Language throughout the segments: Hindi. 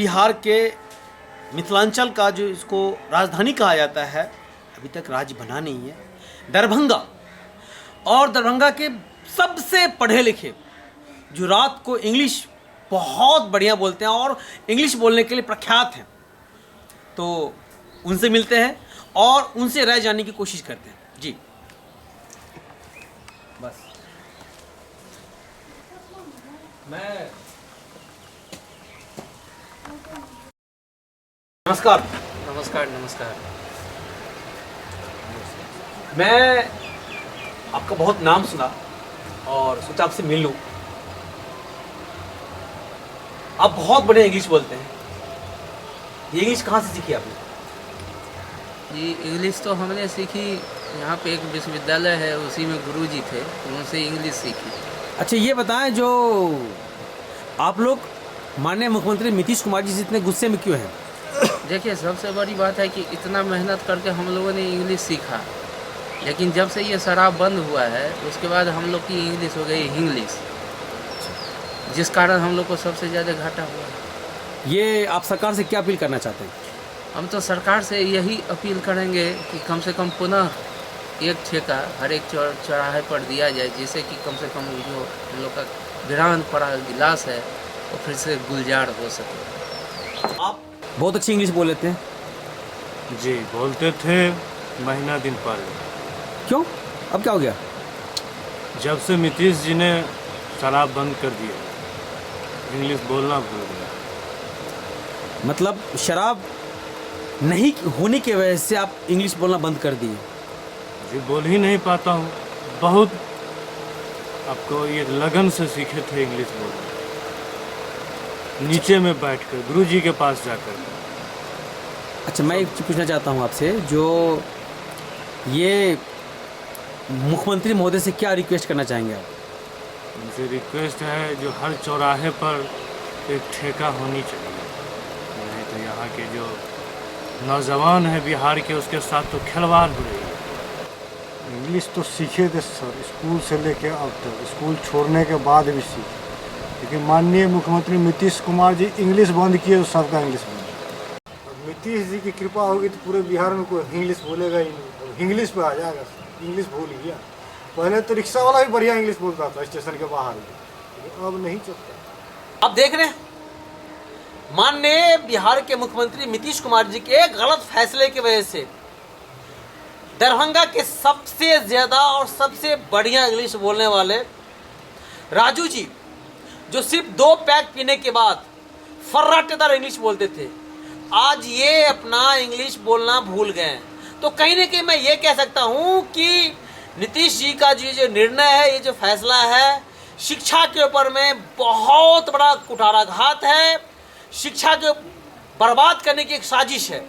बिहार के मिथिलांचल का जो इसको राजधानी कहा जाता है, अभी तक राज्य बना नहीं है, दरभंगा। और दरभंगा के सबसे पढ़े लिखे जो रात को इंग्लिश बहुत बढ़िया बोलते हैं और इंग्लिश बोलने के लिए प्रख्यात हैं, तो उनसे मिलते हैं और उनसे राय जानने की कोशिश करते हैं। जी बस मैं नमस्कार। नमस्कार नमस्कार। मैं आपका बहुत नाम सुना और सोचा आपसे मिल लूं। आप बहुत बढ़िया इंग्लिश बोलते हैं, ये इंग्लिश कहाँ से सीखी आपने? ये इंग्लिश तो हमने सीखी, यहाँ पे एक विश्वविद्यालय है, उसी में गुरुजी थे, तो उनसे इंग्लिश सीखी। अच्छा ये बताएं, जो आप लोग माननीय मुख्यमंत्री नीतीश कुमार जी से इतने गुस्से में क्यों हैं? देखिए, सबसे बड़ी बात है कि इतना मेहनत करके हम लोगों ने इंग्लिश सीखा, लेकिन जब से ये शराब बंद हुआ है उसके बाद हम लोग की इंग्लिश हो गई हिंग्लिश, जिस कारण हम लोग को सबसे ज़्यादा घाटा हुआ है। ये आप सरकार से क्या अपील करना चाहते हैं? हम तो सरकार से यही अपील करेंगे कि कम से कम पुनः एक ठेका हर एक चौराहे पर दिया जाए, जिससे कि कम से कम जो हम लोग का वीरान पड़ा गिलास है वो फिर से गुलजार हो सके। आप बहुत अच्छी इंग्लिश बोल लेते हैं। जी बोलते थे महीना दिन पहले। क्यों, अब क्या हो गया? जब से नीतीश जी ने शराब बंद कर दिया, इंग्लिश बोलना भूल गया। मतलब शराब नहीं होने की वजह से आप इंग्लिश बोलना बंद कर दिए? जी बोल ही नहीं पाता हूँ, बहुत आपको ये लगन से सीखे थे इंग्लिश बोलना, नीचे में बैठकर गुरुजी के पास जाकर। अच्छा मैं एक चीज़ पूछना चाहता हूँ आपसे, जो ये मुख्यमंत्री महोदय से क्या रिक्वेस्ट करना चाहेंगे आप? उनसे रिक्वेस्ट है जो हर चौराहे पर एक ठेका होनी चाहिए, नहीं तो यहाँ के जो नौजवान हैं बिहार के, उसके साथ तो खिलवाड़ हो रही है। इंग्लिश तो सीखे थे सर, स्कूल से लेके अब तक, स्कूल छोड़ने के बाद भी सीखे, लेकिन माननीय मुख्यमंत्री नीतीश कुमार जी इंग्लिश बंद किए तो सबका इंग्लिश बंद। अब नीतीश जी की कृपा होगी तो पूरे बिहार में कोई इंग्लिश बोलेगा ही नहीं, इंग्लिश पे आ जाएगा सर। इंग्लिश भूल गया, पहले तो रिक्शा वाला भी बढ़िया इंग्लिश बोलता था स्टेशन के बाहर, लेकिन अब नहीं चलता। अब देख रहे हैं, माननीय बिहार के मुख्यमंत्री नीतीश कुमार जी के गलत फैसले की वजह से दरभंगा के सबसे ज्यादा और सबसे बढ़िया इंग्लिश बोलने वाले राजू जी, जो सिर्फ 2 पैक पीने के बाद फर्राटेदार इंग्लिश बोलते थे, आज ये अपना इंग्लिश बोलना भूल गए। तो कहीं ना कहीं मैं ये कह सकता हूँ कि नीतीश जी का जो निर्णय है, ये जो फैसला है, शिक्षा के ऊपर में बहुत बड़ा कुठाराघात है, शिक्षा को बर्बाद करने की एक साजिश है।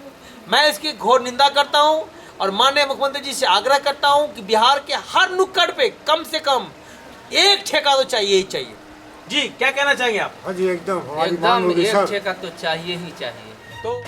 मैं इसकी घोर निंदा करता हूँ और माननीय मुख्यमंत्री जी से आग्रह करता हूँ कि बिहार के हर नुक्कड़ पे कम से कम एक ठेका तो चाहिए ही चाहिए। जी क्या कहना चाहेंगे आप? हाँ जी एकदम, हमारी मांग एकदम होगी एक सर। ठेका तो चाहिए ही चाहिए। तो